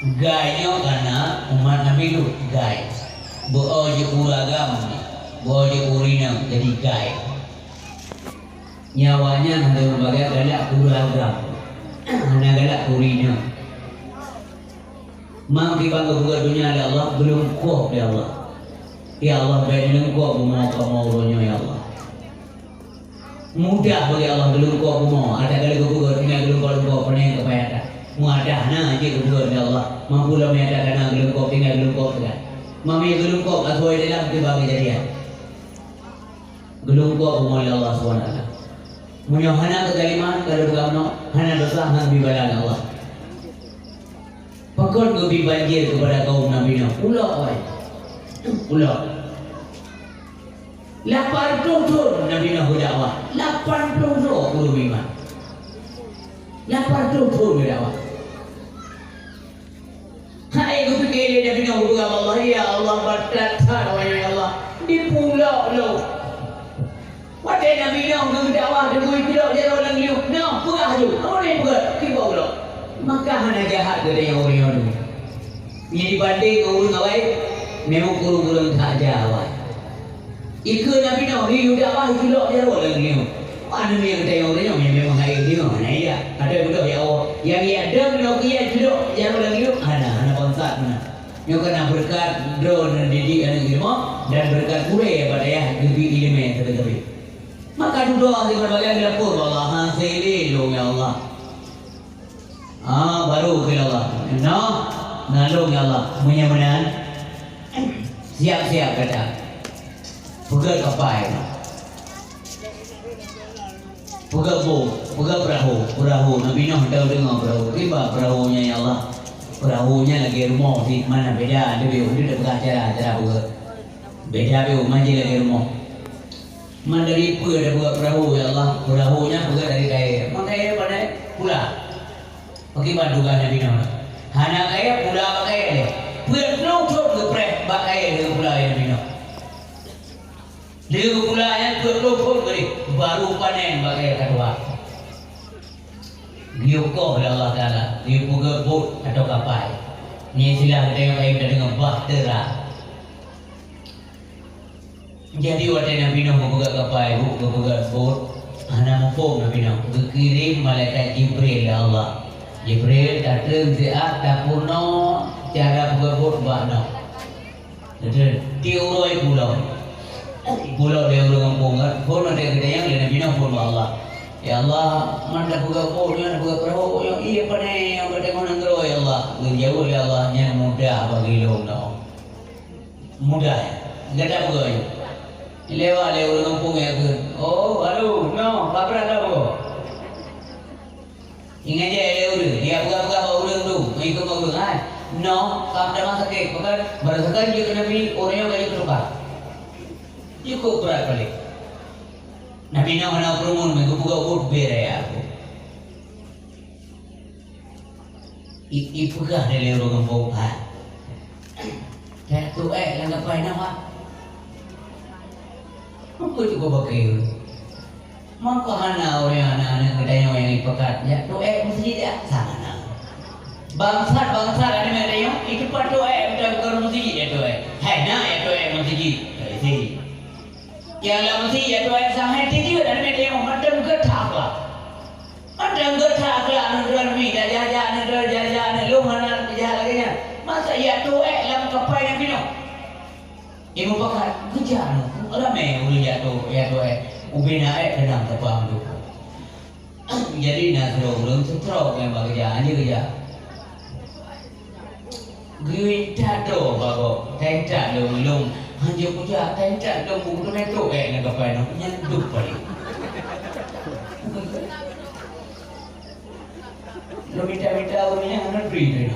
Gayanya karena umat Nabi itu gay. Beoje kuragam, beoje kurina jadi gay. Nyawanya ada berbagai galak kuragam, ada galak kurina. Mang dipanggil buat dunia oleh Allah belum kuat oleh Allah. Ya Allah belum kuat mau kamu ya Allah. Mudah bagi Allah belum kuat mau. Ada kali buat dunia belum kuat pening kepada. Mudah na aja kedua ya Allah mampu lah menyatakan gelum kau tinggal gelum kau kan mami gelum kau asoi dalam dibagi jadian gelum kau umur Allah SWT punya hana kekaliman kalau kamu hana dosa hana bibalan Allah pakon kebi banjir kepada kaum Nabi Nuh pulau pulau 80 tahun Nabi Nuh berdakwah 80 tahun bima 80 tahun berdakwah. Hai aku fikir dia Nabi Nuh Allah ya Allah berkata ya Allah di pulau lo. Pada Nabi Nuh berdakwah di pulau dia orang liu. Nah, pulau tu. Orang buat ke pulau. Maka hana jahat ke dia orang tu. Ini dibanding orang awai memang kurang-kurang tak jawab. Ikut Nabi Nuh di dakwah pulau dia orang liu. Mana ni yang kita orang yang memang hai dia mana ya. Ada budak ya Allah yang ada budak dia duduk yang orang liu hana saat mana yang kena berkat drone didik anak ilmu dan berkat kure pada ya lebih ilmu terlebih maka doa di berbagai dapur Allah hasilin dong ya Allah baru ke Allah nalung ya Allah mudah-mudahan siap-siap kata pegang kapai pegang perahu Nabi Nuh tahu dengar perahu tiba perahunya ya Allah perahunya lagi rumah di mana beda ada dia udah cara beda dia manja lagi rumah mana dari pun ada buat perahu ya Allah perahunya bukan dari kayu makanya pada pula bagaimana juga Nabi Nuh hana kayu pula pakai dia buat nongkrong ke preh pakai dia pula Nabi Nuh dia pula yang buat nongkrong baru panen pakai kedua diukur oleh Allah Ta'ala diukur bot atau kapal ni istilah kita yang dengan bahtera jadi waktu Nabi Nuh membuka kapal membuka bot hana mumpung Nabi Nuh berkirim malaikat Jibril ya Allah Jibril datang ziat tapuno cara buka bot bakno jadi diuroi pulau dia orang kampung bot ada kita yang Nabi Nuh pun Allah ya Allah, mana buka boleh, buka perahu, yang iya pada yang bertemu nanggro ya Allah, jauh ya Allah, yang mudah bagi lo, mudah, nggak ada buka ini, lewat kampung ya ke, oh, aduh, no, apa ada buka, ingat je lewat, dia buka orang tu, ikut buka, no, kamu dah masak ke, bukan, berdasarkan dia kena beli orang yang balik terluka, cukup berat balik. Nabi Nuh nak perumun buka bot berai aku. Ipukah dari orang kampung dan tu langgapai nama. Apa juga pakai? Maka mana orang anak-anak kedai yang ipakat ya tu mesti dia sana. Bangsa ada mereka yang itu patu betul kalau mesti dia tu hai na itu mesti jadi. Yang lama sih ya tuan sangat tinggi dan medium macam getak lah, anu mi jajan lu mana jalan lagi nya, masa ya tuan lama kapai yang bino, ibu pakai kejar, ramai uli ya tuan, ubina kenang tepang tu, jadi nasro belum setrok yang bagi jalan kerja, gue tato bago, tenta belum hanya puja tenta dong buku neto nak apa nak nyanduk balik. Lo minta punya anak beri tu.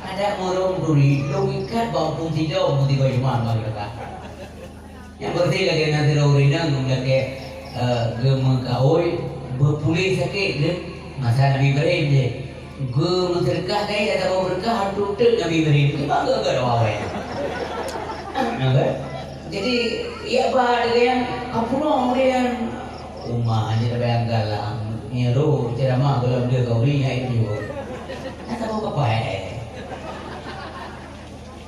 Ada orang beri, lo ikat bangkung tidak mesti kau cuma bagi kita. Yang berarti lagi nanti orang ini lagi gemengkawoi berpulih sakit ke masa Nabi Ibrahim je. Berkah kaya ada berkah hantu tu Nabi Ibrahim. Bangga ke awak? Jadi ia bah dengan kapuno dengan rumah aja tapi anggalang ni ro ceramah belum dia kau ni hai ni. Nak tahu apa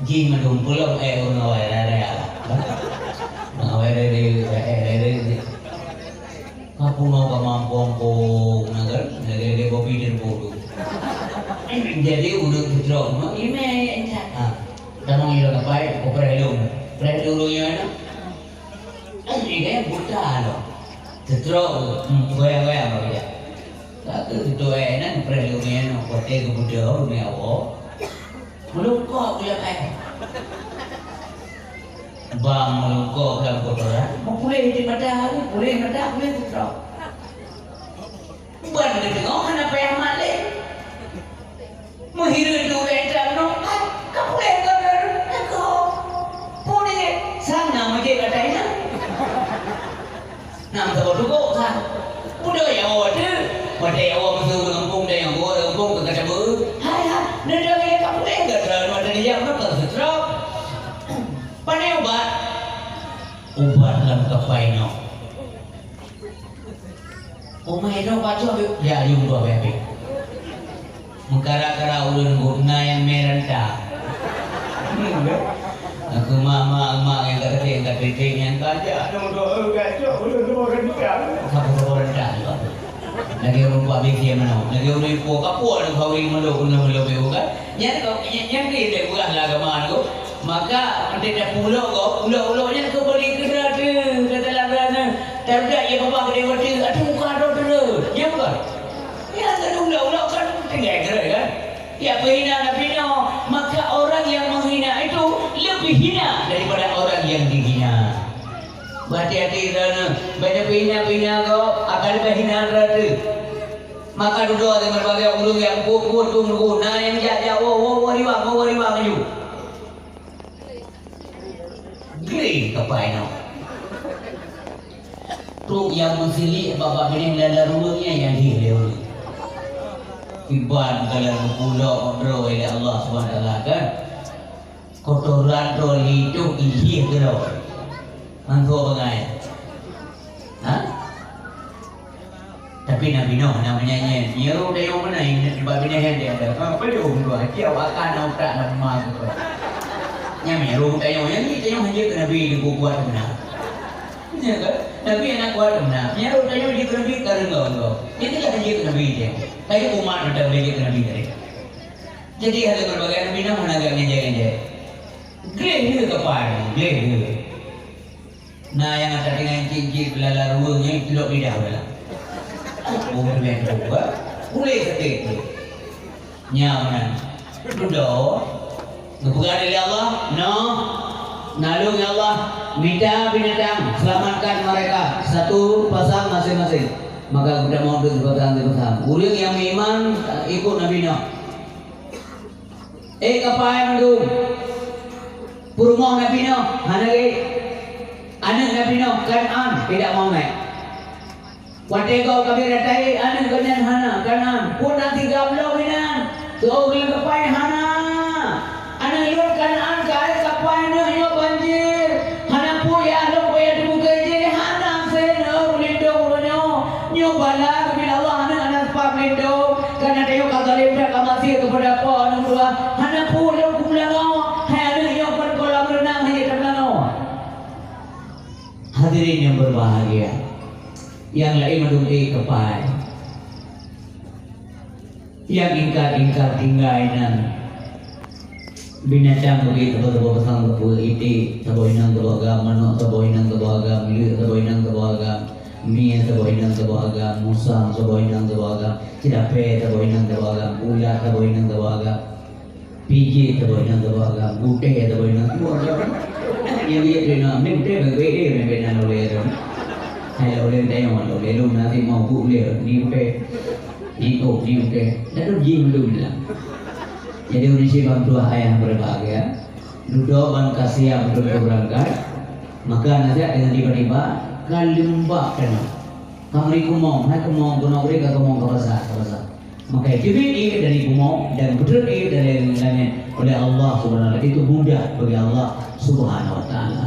Ji madung pulau ngawai raya lah. Ngawai raya. Kapu mau kemampuan nagar nagare kopi dan bodoh. Jadi udah drop, ini enggak. Tanong ilang apa? Prelong nya na. Ini kayak buta loh. Drop, goyang-goyang apa ya? Satu itu enak prelongnya no, kote kebudah ni awak. Melukok dia kan. Bang melukok dalam kotoran. Mau boleh di matahari, boleh drop. Buat dia tengok apa yang malik. Menghirup dulu entah no, kamu boleh kau boleh sana macam kata ini. Nam tahu kau kan? Udah ya awak tu, pada awak masuk kampung dah yang awak kampung ke kata ber. Hai, nada yang kamu boleh kata ada dia apa terserap. Pandai ubat dalam kapai no. Umai no baca ya yung dua bebe. Mengkara-kara ulun guna yang merentah. Aku mama yang kata yang kaja. Nombor kaca ulun merentah. Kamu merentah juga. Lagi orang buat bikin mana? Lagi orang buat kapur kau ini malu bukan? Yang dia bukan agama tu. Maka tidak pulau-nya kau beli kerana kata labrana. Tidak ia bawa ke dewa tu. Aduh bukan dulu. Ya bukan? Ya ada ulau kan tinggal gerak kan? Ya berhina maka orang yang menghina itu lebih hina daripada orang yang dihina. Hati-hati kerana banyak bina kau akan berhina rata. Maka duduk ada berbagai ulung yang kuat guna yang jaja wariwang you. Gila kapai no. Tu yang mensili bapak bini lala rumahnya yang dihilai. Iban kalau pulau kontrol oleh Allah SWT kan. Kotoran troli itu isi kerau. Mangko bagai. Tapi Nabi Nuh namanya nyeru dia mana ini babi ni dia ada. Apa dia dua dia akan nak nama tu. Nya nyeru dia yang hanya ke Nabi di buat mana. Ya kan? Nabi anak buat mana? Nyeru dia di Nabi karena itu kan hanya ke Nabi dia. Kayak umat ada bagi ke Nabi dia. Jadi ada berbagai Nabi Nuh mana agak ngejar. Gede kepala, gede. Nah yang ada dengan cincin belala ruangnya itu tidak beda lah. Umur yang juga boleh ketik nyaman duduk kebukaan dari Allah nalung ya Allah minta binatang selamatkan mereka satu pasang masing-masing maka kita mau duduk pasang uling yang iman ikut Nabi Nuh kapai mandung purmo Nabi Nuh hanagi anak Nabi Nuh Kan'an tidak mau naik. Wadai kau kami ratai anak kenyan hana kanan pun nanti gablau inan so ulang kapai hana anak lihat kanan kaya kapai nyo banjir hana puya dibuka je hana seno ulindo nyo bala bila Allah anak pamindo karena dia kata lemda kamasi kepada apa anak dua hana pulau kumlango hai anak nyo pun kolam renang hanya terlango. Hadirin yang berbahagia, yang lain menduduki kepai, yang ingkar tinggalkan binatang begitu betul pasang betul iti saboinang kebaga manok saboinang kebaga milik saboinang kebaga mie saboinang kebaga musang saboinang kebaga cidape saboinang kebaga ulat saboinang kebaga pigi saboinang kebaga bute saboinang kebaga yang dia kena minte berbeda berbeda oleh hay oleh tay mà oleh luôn là thì mau vụ liền đi về đi ổ đi về đã được gì belum lah. Jadi urisi bantu ayah berbahagia duduk ban kasih yang betul berangkat maka nasihat dengan tiba-tiba kalimba kena kamri kumong hai kumong kuno uri ka kumong kabasa maka itu dari kumong dan betul dari oleh Allah Subhanahu wa taala itu mudah bagi Allah Subhanahu wa taala.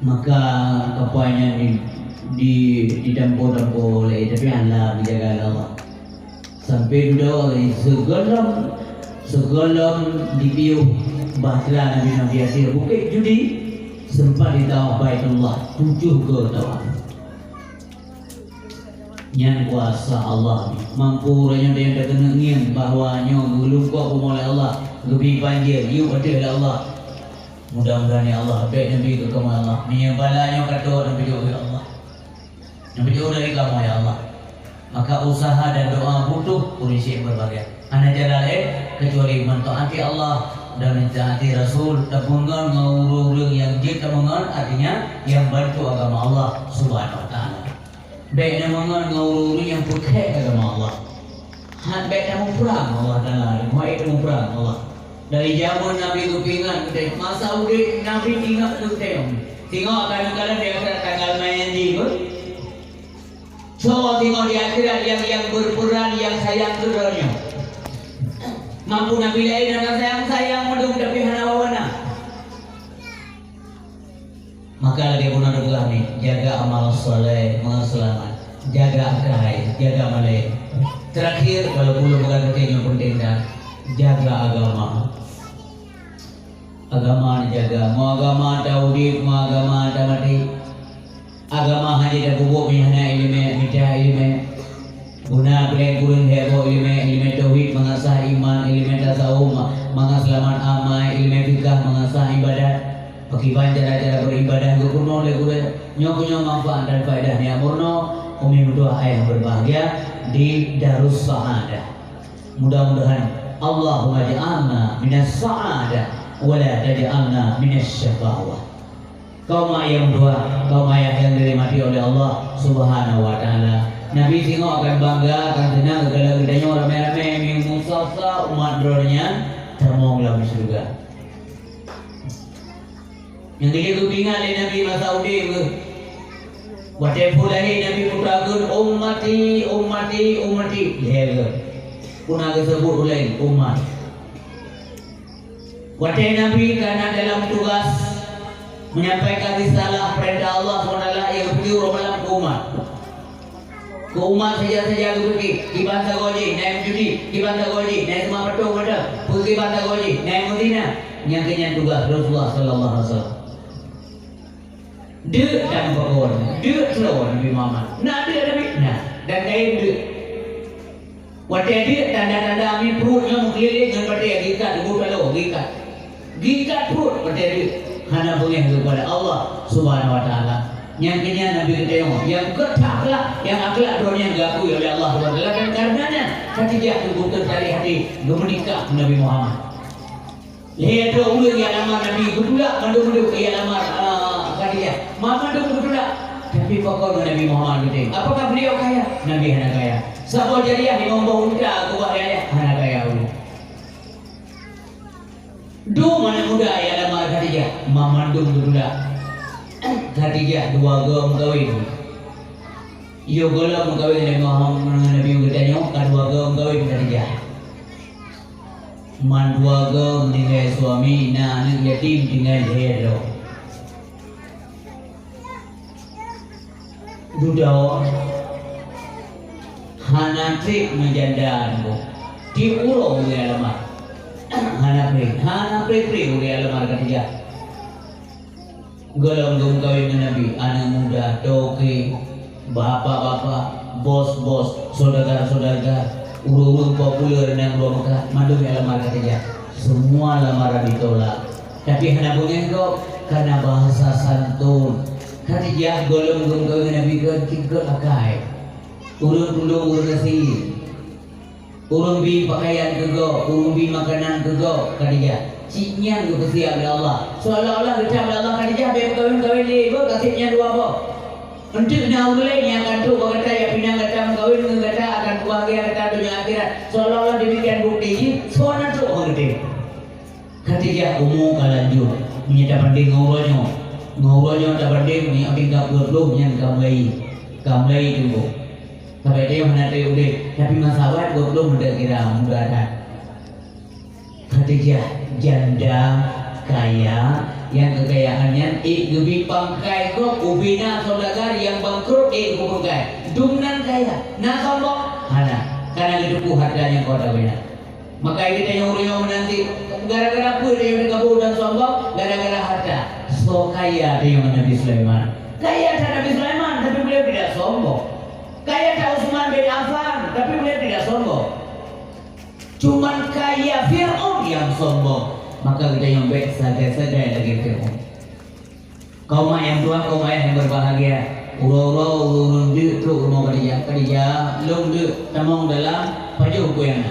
Maka kapainya didampo oleh tapi Allah menjaga Allah sampai duduk segala Segolong dipiuh bahtera Nabi Akhir bukit judi sempat di tawaf Baitullah 7 ke tawaf. Yang kuasa Allah ni mampu ranya dia dah kena ngiem bahawa nyo gulung kuat oleh Allah lebih panjang you ada Allah. Mudah-mudahan ya Allah baik Nabi ke kamu Allah menyebalanya kata Nabi juga ya Allah. Nabi juga dari kamu ya Allah. Maka usaha dan doa butuh polisi berbagai. Ana jalan kecuali mentaati Allah dan mentaati Rasul dan mengan ngurung yang kita mengan artinya yang bantu agama Allah Subhanahu wa taala. Baik nama ngurung yang pakai agama Allah. Han baik nama perang Allah taala, baik nama perang Allah. Dari zaman Nabi Kupingan kita masa udah Nabi tinggal tu tengok kadang-kadang dia kata tanggal main di pun. So tengok di akhirat yang berperan yang sayang keduanya. Mampu Nabi lain dan sayang mendung tapi hana wawana. Maka dia pun ada belah ni jaga amal soleh, amal selamat, jaga akhirat, jaga malai. Terakhir kalau belum bukan yang penting dah jaga agama. Agama dijaga, mau agama tauhid, mau agama mati. Agama hanya dah bubuk hanya ilmu, minta ilmu. Guna peleng kurun hebo ilmu tauhid mengasah iman, ilmu tasawuf mengasah selamat amal, ilmu fikih mengasah ibadat. Akibat cara-cara beribadah gurno le gure nyo manfaat dan faedah ni amurno umi berdoa ayah berbahagia di Darus Sa'adah. Mudah-mudahan Allahumma ja'alna minas sa'adah wa la taj'alna minas syaqawah. Kaum ayah berdoa, kaum ayah yang dirahmati oleh Allah Subhanahu wa taala. Nabi tengok akan bangga, akan senang segala-galanya ramai-ramai yang musafah umat drone-nya termong dalam surga. Yang dia tu tinggal di Nabi masa udah ke waktu pulai Nabi putagun ummati ya ke punah disebut oleh umat waktu Nabi karena dalam tugas menyampaikan risalah perintah Allah SWT yang pergi dalam ke umat saja pergi di Banta Goji naik judi di Banta Goji naik semua petung ada pergi Banta Goji naik Medina yang kenyan tugas Rasulullah sallallahu alaihi wasallam. Dia dan berkor, dia selalu Nabi Muhammad. Nak dia Nabi, nah dan kain dia. Waktu dia tanda-tanda amin perutnya mengkeliling dengan pada gikat, kalau gikat perut pada dia. Hana boleh kepada Allah Subhanahu Wa Taala. Yang kini Nabi kita yang ketaklah, yang akhlak dunia yang diakui oleh Allah Subhanahu Wa Taala dan karenanya Khadijah betul dari hati menikah Nabi Muhammad. Lihat dulu yang nama Nabi betul manduk yang nama Khadijah. Mama dulu betul tapi pokoknya Nabi Muhammad betul. Apakah beliau kaya? Nabi hana kaya. Sahabat jariah di membawa unta aku bahaya hana kaya ulu. Mana muda ya nama Khadijah. Mama dulu betul Khadijah 2 gom kawin. Iyo golong kawin Nabi Muhammad Nabi katanya kan 2 gom kawin Khadijah. Man 2 gom meninggal suami, nah anak yatim tinggal hero. Dudau hana trik menjandaan bu di ulo uli alamar hana prik uli alamar Khadijah golong kawin Nabi anak muda doki bapak-bapak bos-bos saudara-saudara urung populer yang dua Mekah mandung alamar Khadijah semua lamaran ditolak tapi hana bunyi kok karena bahasa santun Khadijah golong kawin Nabi ke akai urun kasih urun bi pakaian ke go urun bi makanan ke go Khadijah ciknya ke kasih oleh Allah seolah-olah kita oleh Allah Khadijah be kawin ni go kasihnya 2 bo untuk naulai yang akan tu kata ya pinang kata kawin kata akan bahagia kata dunia akhirat seolah-olah demikian bukti soalnya tu mengerti Khadijah umum kalanjut menyata panding ngobrolnya tak banding ni abang tak berlum yang kamlai tu sampai dia menanti udah tapi masalah berlum udah kira mudah dah Khadijah janda kaya yang kekayaannya lebih pangkai kok ubina saudagar yang bangkrut pangkai dumnan kaya nak sombong hana karena hidup harganya kau dah benar Maka kita yang orang menanti gara-gara apa dia yang kabur dan sombong, gara-gara harta. So kaya dia yang Nabi Sulaiman. Kaya tak Nabi Sulaiman, tapi beliau tidak sombong. Kaya tak Utsman bin Affan, tapi beliau tidak sombong. Cuman kaya Fir'aun yang sombong. Maka kita yang baik sadar-sadar lagi Fir'aun. Kaum yang tua, kaum yang berbahagia. Urau-urau, urun-urun, rumah kerja, lung tamong dalam pajuh kuyang.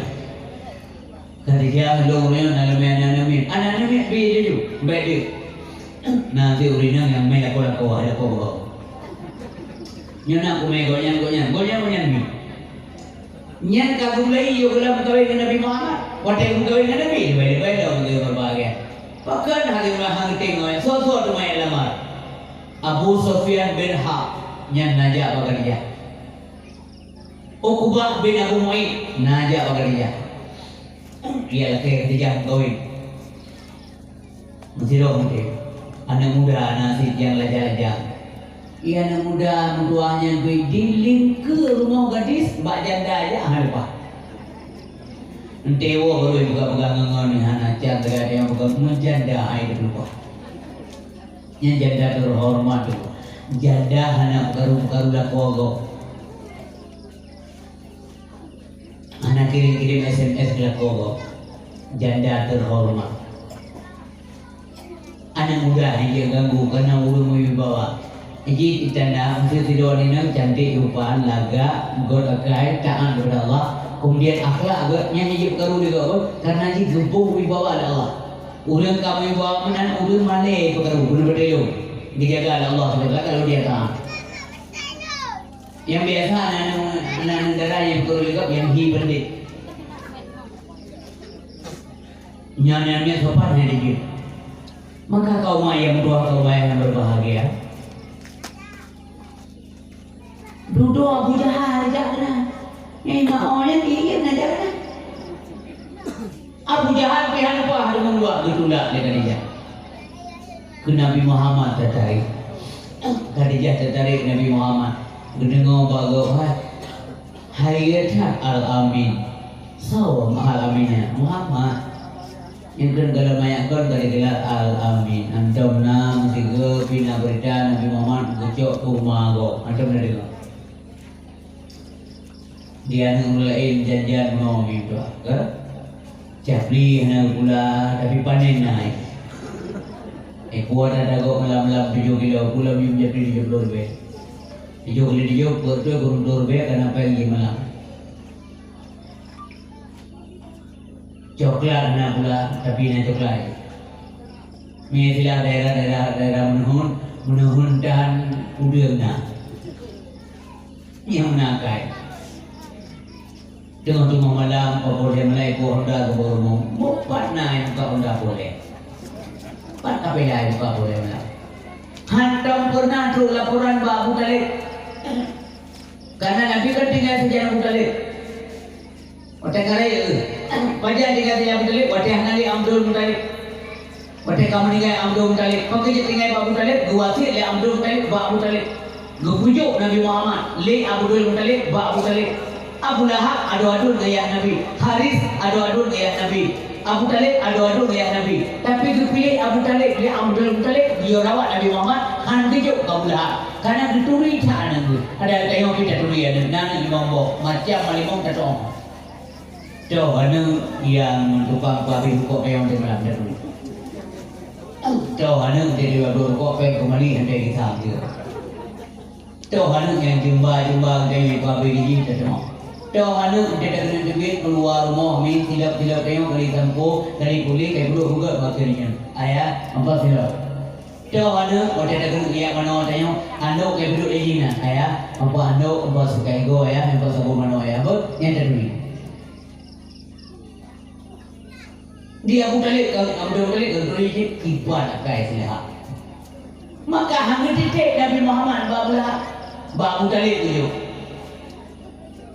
Kerja lung dalam anak-anak anak-anak beda juga, beda. Nanti urina yang main aku ada kau. Nyana aku main goyang ni. Nyan kagum lagi yo dalam kawin Nabi Muhammad. Watai kawin Nabi, beda orang berbahagia. Pakan hari orang tengok, so tu main lama. Abu Sufyan bin Harb nyan najak bekerja. Uqbah bin Abu Mu'ayyid najak bekerja. Dia laki ketiga kawin. Mesti anak muda nasi yang lajak-lajak. Ia anak muda menduanya diling ke rumah gadis mbak janda aja apa. Entewo baru buka pegangan ni anak janda yang buka menjanda air lupa. Yang janda terhormat tu. Janda anak karu dah kogo. Anak kirim SMS dah kogo. Janda terhormat. Anak muda yang dia ganggu karena urut wibawa. Jadi kita nak mesti tidur ni nak cantik rupahan laga, god akai taat kepada Allah. Kemudian akhlak agaknya hijab karu juga karena dia gempuh wibawa Allah. Urang kamu wibawa mana urang malai perkara guna berdaya. Dijaga oleh Allah SWT kalau dia taat. Yang biasa anak negara yang perlu juga yang hi berdek. Nyanyiannya sopannya dikit. Maka kaum yang berbahagia. Duduk Abu Jahal jangan. Orang ingin aja. Abu Jahal pihak apa hari membuat ditunda dengan dia. Ke Nabi Muhammad tertarik. Khadijah tertarik Nabi Muhammad. Dengar bagai Hayat Al-Amin. Sawam Al-Aminnya Muhammad. Yang kan dalam ayat kan dari gelar Al-Amin. Antum nam tiga pina berita Nabi Muhammad kecok rumah go. Antum dari go. Dia ngulain janjian mau itu. Kan? Capli hana pula tapi panen naik. Kuat ada go malam 7 kilo pula minum japli 70 lebih. 7 kilo buat tu kurang 2 lebih kenapa lagi malam. Coklat na pula tapi na coklat. Mestilah daerah menurun dan udang na. Yang menakai. Tengah malam boleh melai ko Honda ke bormo. Buat na yang ka Honda boleh. Pat kapelai buka boleh malam. Hantam pernah tu laporan Abu Talib. Karena Nabi kan tinggal sejarah Abu Talib. Otak kare Wajah dikata Abu Talib, wajah nali Abdul Muttalib. Wajah kamu tinggal Abdul Muttalib. Pakai je tinggal Abu Talib, guwasi le Abdul Muttalib, ba Abu Talib. Gupujuk Nabi Muhammad, le Abdul Muttalib, ba Abu Talib. Abu Lahab adu-adu gaya Nabi. Haris adu-adu gaya Nabi. Abu Talib adu-adu gaya Nabi. Tapi dipilih Abu Talib, le Abdul Muttalib, dia rawat Nabi Muhammad, hanti juk Abu Lahab. Karena dituri tak nanti. Ada tengok kita turi ada nana limong macam malimong tatong. Jauh anu yang tukang babi kok yang di malam dulu. Jauh anu jadi waduh kok kembali hendak disambil. Jauh anu yang jumba dari babi di semua. Jauh anu tidak kena duit keluar rumah min silap tengok dari sampo dari kulit kayak bulu juga bakterinya. Ayah apa silap? Jauh anu tidak kena dia mana tengok anu kayak bulu ejina. Ayah apa anu apa suka ego ayah apa sabu mana ayah apa yang terduit. Dia Abu Talib kalau ini ibadah guys lihat. Maka hanya titik Nabi Muhammad Abu Talib itu.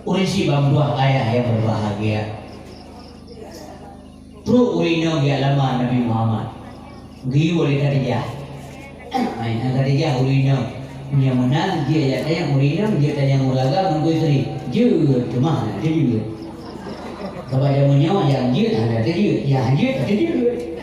Urisi berdua ayah yang berbahagia. Pro urino dia lama Nabi Muhammad. Giu oleh Khadijah. Khadijah urino. Yang menang dia yang urino dia tanya mulaga menunggu istri. Jauh cuma dia juga. Kepada menyo yangยืดadaยืด, yangยืดadaยืด.